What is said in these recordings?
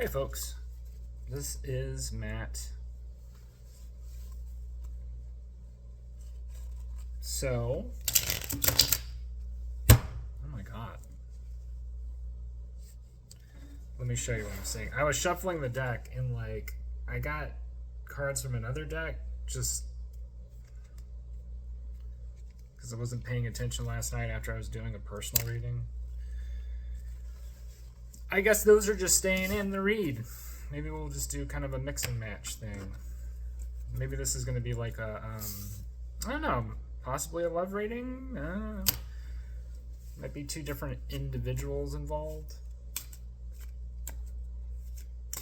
Hey folks, this is Matt. So, oh my god. Let me show you what I'm saying. I was shuffling the deck and I got cards from another deck just because I wasn't paying attention last night after I was doing a personal reading. I guess those are just staying in the read. Maybe we'll just do kind of a mix and match thing. Maybe this is going to be like a, I don't know, possibly a love reading? Might be two different individuals involved.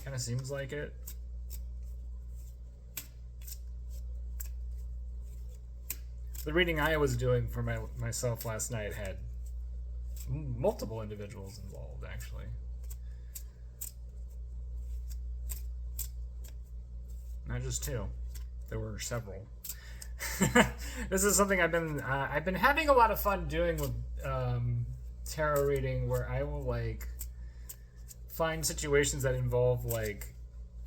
Kind of seems like it. The reading I was doing for myself last night had multiple individuals involved, actually. Not just two. There were several. This is something I've been having a lot of fun doing with tarot reading, where I will find situations that involve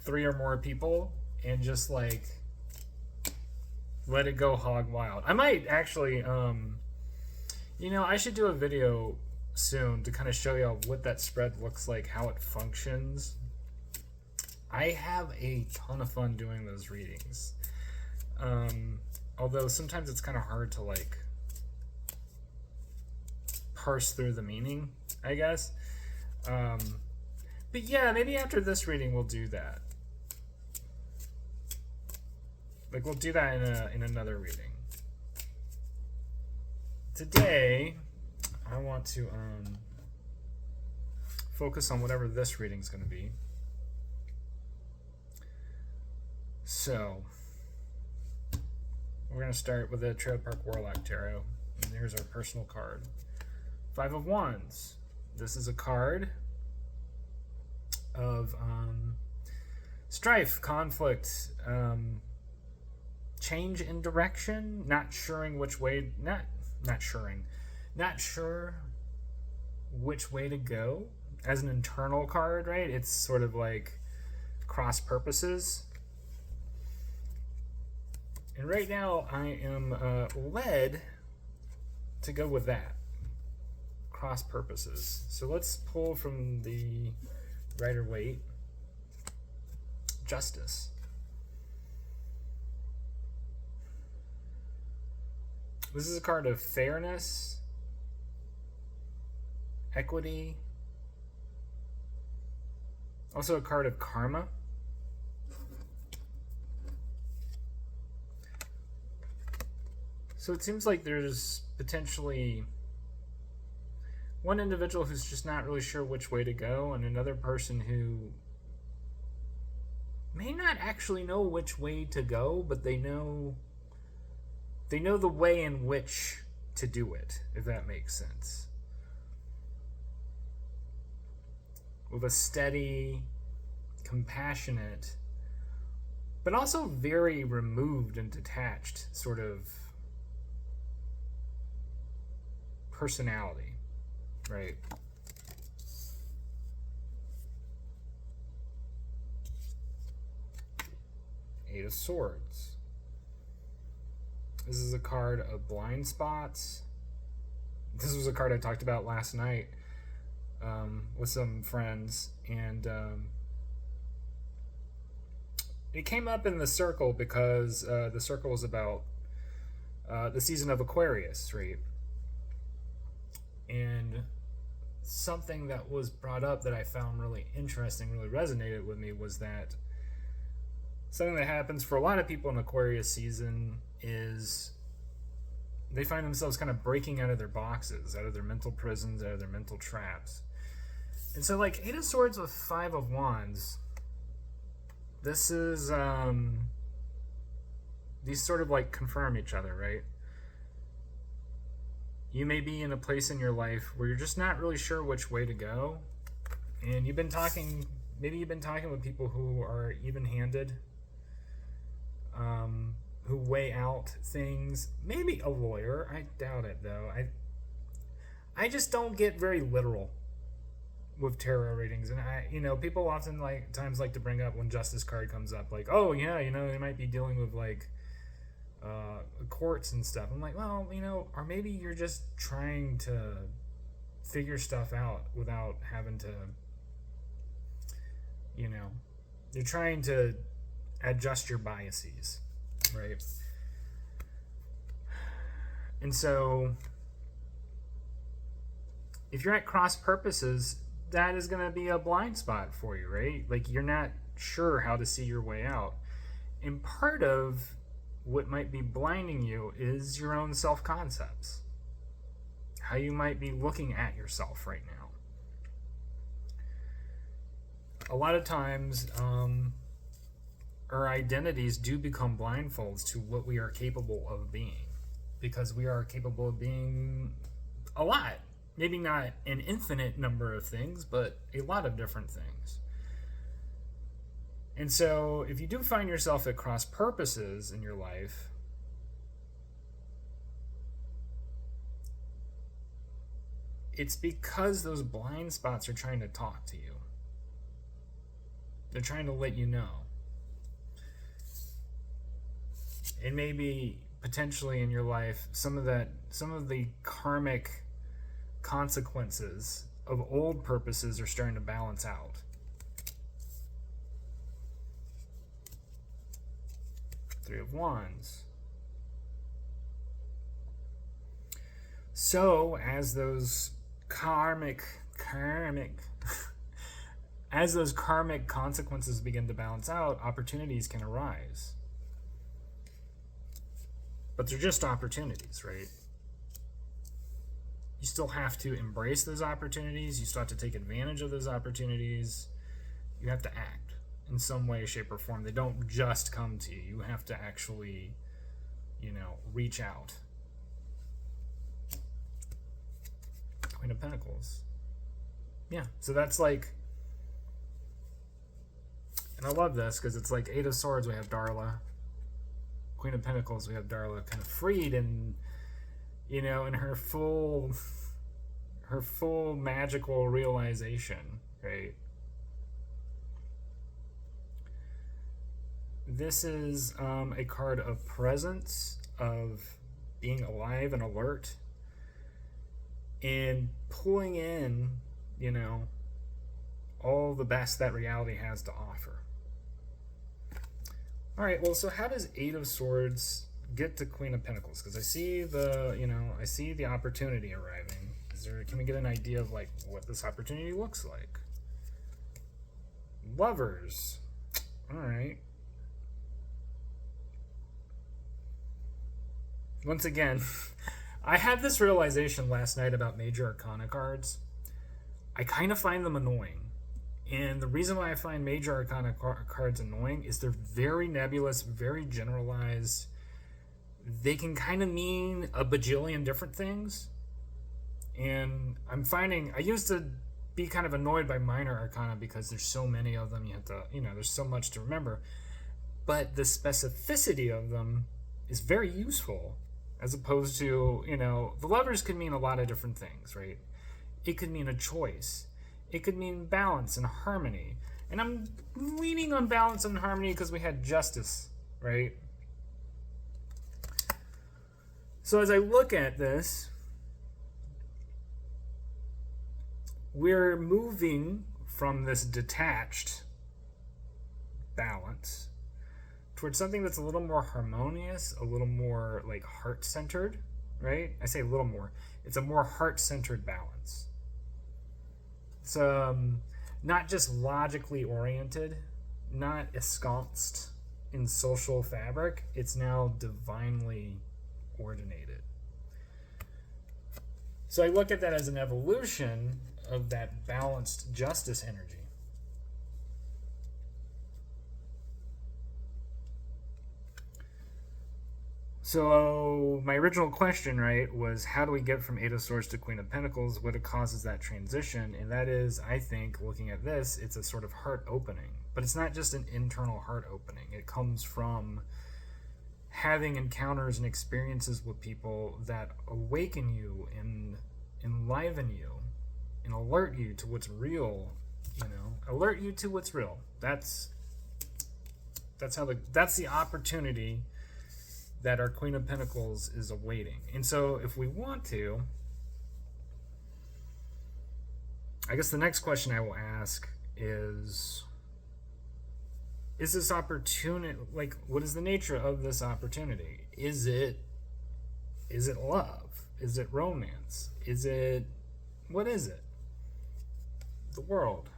three or more people and just let it go hog wild. I might actually I should do a video soon to kind of show you what that spread looks like, how it functions. I have a ton of fun doing those readings. Although sometimes it's kind of hard to parse through the meaning, I guess. But yeah, maybe after this reading we'll do that. We'll do that in another reading. Today, I want to focus on whatever this reading's going to be. So, we're going to start with the Trailer Park Warlock Tarot. And here's our personal card. Five of Wands. This is a card of strife, conflict, change in direction, not sure which way to go. As an internal card, right? It's sort of like cross purposes. And right now I am led to go with that. Cross purposes. So let's pull from the Rider-Waite. Justice. This is a card of fairness, equity, also a card of karma. So it seems like there's potentially one individual who's just not really sure which way to go, and another person who may not actually know which way to go, but they know the way in which to do it, if that makes sense. With a steady, compassionate, but also very removed and detached sort of personality, right? Eight of Swords. This is a card of blind spots. This was a card I talked about last night with some friends, and it came up in the circle because the circle was about the season of Aquarius, right? And something that was brought up that I found really interesting, really resonated with me, was that something that happens for a lot of people in Aquarius season is they find themselves kind of breaking out of their boxes, out of their mental prisons, out of their mental traps. And so Eight of Swords with Five of Wands, this is these sort of confirm each other, right? You may be in a place in your life where you're just not really sure which way to go, and maybe you've been talking with people who are even-handed, who weigh out things. Maybe a lawyer. I doubt it, though. I just don't get very literal with tarot readings, and people often like to bring up when Justice card comes up, like, oh yeah, they might be dealing with like courts and stuff. I'm like, well, or maybe you're just trying to figure stuff out without having to, you're trying to adjust your biases, right? And so if you're at cross purposes, that is going to be a blind spot for you, right? Like, you're not sure how to see your way out. And part of what might be blinding you is your own self-concepts, how you might be looking at yourself right now. A lot of times, our identities do become blindfolds to what we are capable of being, because we are capable of being a lot. Maybe not an infinite number of things, but a lot of different things. And so if you do find yourself at cross purposes in your life, it's because those blind spots are trying to talk to you. They're trying to let you know. And maybe potentially in your life, some of the karmic consequences of old purposes are starting to balance out. Three of Wands. So as those karmic as those karmic consequences begin to balance out, opportunities can arise. But they're just opportunities, right? You still have to embrace those opportunities. You still have to take advantage of those opportunities. You have to act in some way, shape, or form. They don't just come to you. You have to actually, reach out. Queen of Pentacles. Yeah, so that's like, and I love this because it's like Eight of Swords, we have Darla. Queen of Pentacles, we have Darla kind of freed and, in her full magical realization, right? This is a card of presence, of being alive and alert, and pulling in, all the best that reality has to offer. All right, well, so how does Eight of Swords get to Queen of Pentacles? Because I see the opportunity arriving. Can we get an idea of like what this opportunity looks like? Lovers. All right. Once again, I had this realization last night about Major Arcana cards. I kind of find them annoying. And the reason why I find Major Arcana cards annoying is they're very nebulous, very generalized. They can kind of mean a bajillion different things. And I'm finding, I used to be kind of annoyed by Minor Arcana because there's so many of them. You have to, there's so much to remember. But the specificity of them is very useful, as opposed to, the Lovers could mean a lot of different things, right? It could mean a choice. It could mean balance and harmony. And I'm leaning on balance and harmony because we had Justice, right? So as I look at this, we're moving from this detached balance towards something that's a little more harmonious, a little more like heart-centered, right? I say a little more. It's a more heart-centered balance. It's not just logically oriented, not ensconced in social fabric. It's now divinely ordinated. So I look at that as an evolution of that balanced justice energy. So my original question, right, was how do we get from Eight of Swords to Queen of Pentacles? What causes that transition? And that is, I think, looking at this, it's a sort of heart opening. But it's not just an internal heart opening. It comes from having encounters and experiences with people that awaken you and enliven you and alert you to what's real. Alert you to what's real. That's the opportunity that our Queen of Pentacles is awaiting. And so if we want to, I guess the next question I will ask is this opportunity, like, what is the nature of this opportunity? Is it love? Is it romance? What is it? The world.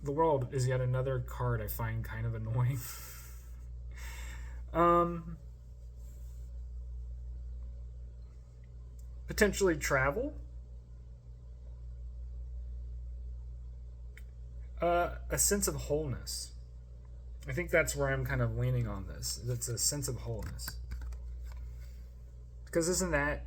The world is yet another card I find kind of annoying. Potentially travel. A sense of wholeness. I think that's where I'm kind of leaning on this. It's a sense of wholeness. Because isn't that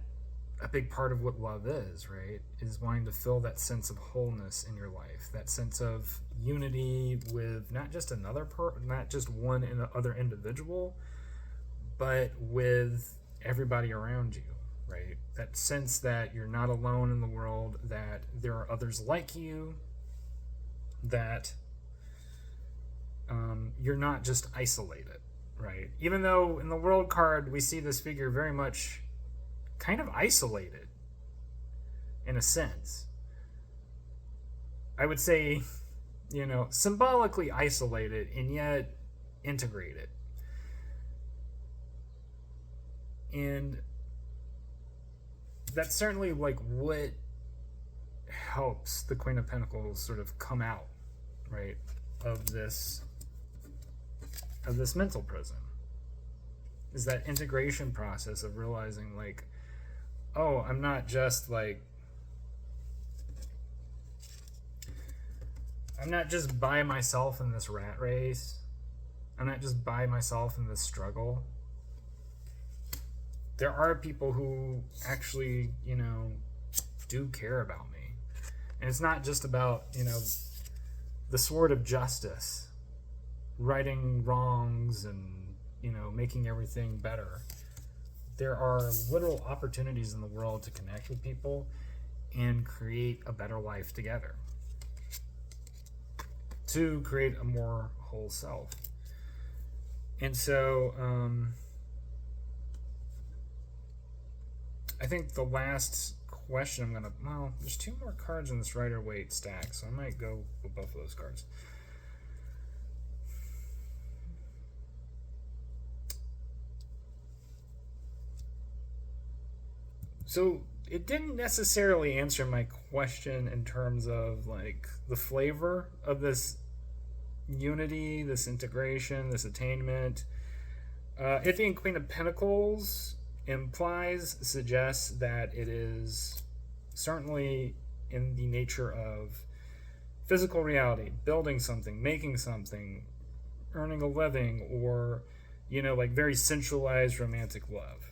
a big part of what love is, right? Is wanting to feel that sense of wholeness in your life, that sense of unity with not just not just one other individual, but with everybody around you, right? That sense that you're not alone in the world, that there are others like you, that you're not just isolated, right? Even though in the world card we see this figure very much kind of isolated in a sense. I would say, symbolically isolated and yet integrated. And that's certainly like what helps the Queen of Pentacles sort of come out, right, of this mental prison, is that integration process of realizing, like, oh, I'm not just by myself in this rat race. I'm not just by myself in this struggle. There are people who actually, do care about me. And it's not just about, the sword of justice, righting wrongs and, making everything better. There are literal opportunities in the world to connect with people and create a better life together, to create a more whole self. And so I think the last question there's two more cards in this Rider-Waite stack, so I might go with both of those cards. So it didn't necessarily answer my question in terms of like the flavor of this unity, this integration, this attainment. It being Queen of Pentacles suggests that it is certainly in the nature of physical reality, building something, making something, earning a living, or, like very centralized romantic love.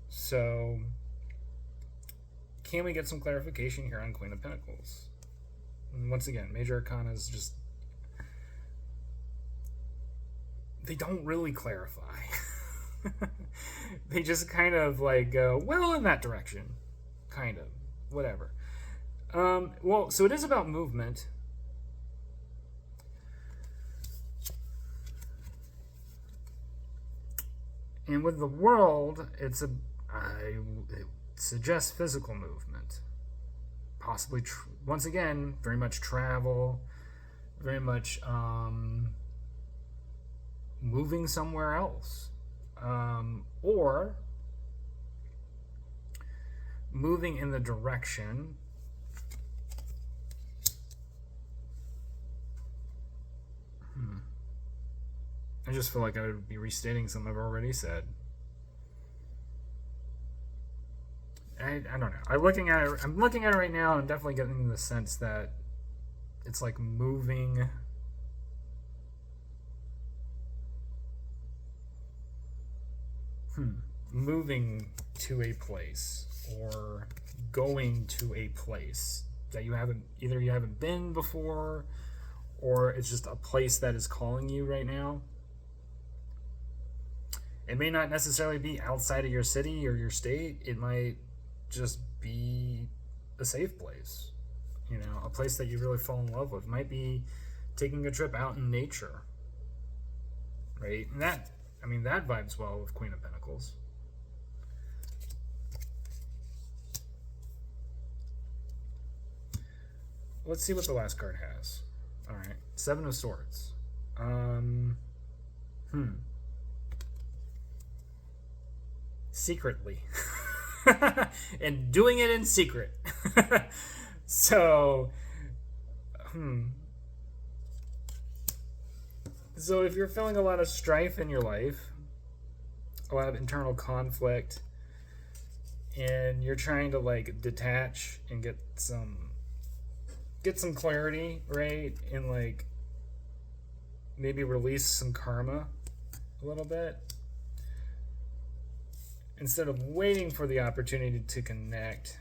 So can we get some clarification here on Queen of Pentacles? And once again, Major Arcana is just, they don't really clarify. They just kind of like go, well, in that direction, kind of, whatever. So it is about movement. And with the world, it suggests physical movement. Possibly, once again, very much travel, very much moving somewhere else. Or moving in the direction I just feel like I would be restating something I've already said. I don't know. I'm looking at it right now, and I'm definitely getting the sense that it's like moving to a place, or going to a place that you haven't been before, or it's just a place that is calling you right now. It may not necessarily be outside of your city or your state. It might just be a safe place, a place that you really fall in love with. Might be taking a trip out in nature, right? And that vibes well with Queen of Pentacles. Let's see what the last card has. All right, Seven of Swords. Secretly. And doing it in secret. So if you're feeling a lot of strife in your life, a lot of internal conflict, and you're trying to like detach and get some clarity, right? And like maybe release some karma a little bit, instead of waiting for the opportunity to connect,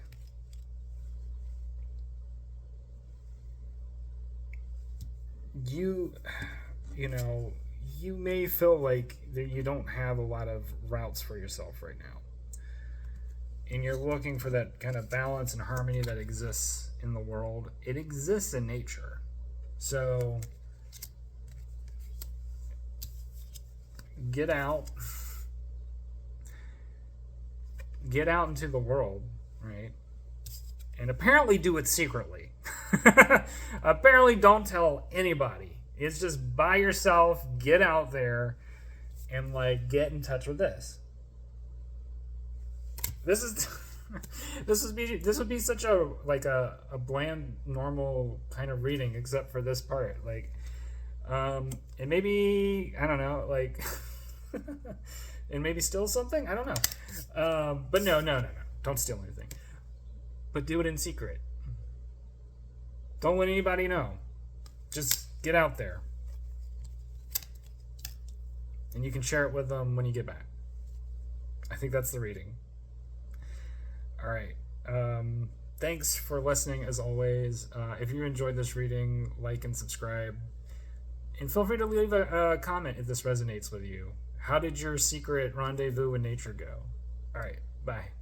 you may feel like that you don't have a lot of routes for yourself right now. And you're looking for that kind of balance and harmony that exists in the world. It exists in nature. So get out into the world, right? And apparently do it secretly. Apparently don't tell anybody. It's just by yourself. Get out there and like get in touch with this. This would be such a bland, normal kind of reading, except for this part. Like, and maybe, I don't know, like, and maybe steal something. I don't know. But no. Don't steal anything. But do it in secret. Don't let anybody know. Just get out there. And you can share it with them when you get back. I think that's the reading. All right. Thanks for listening, as always. If you enjoyed this reading, like and subscribe. And feel free to leave a comment if this resonates with you. How did your secret rendezvous in nature go? All right. Bye.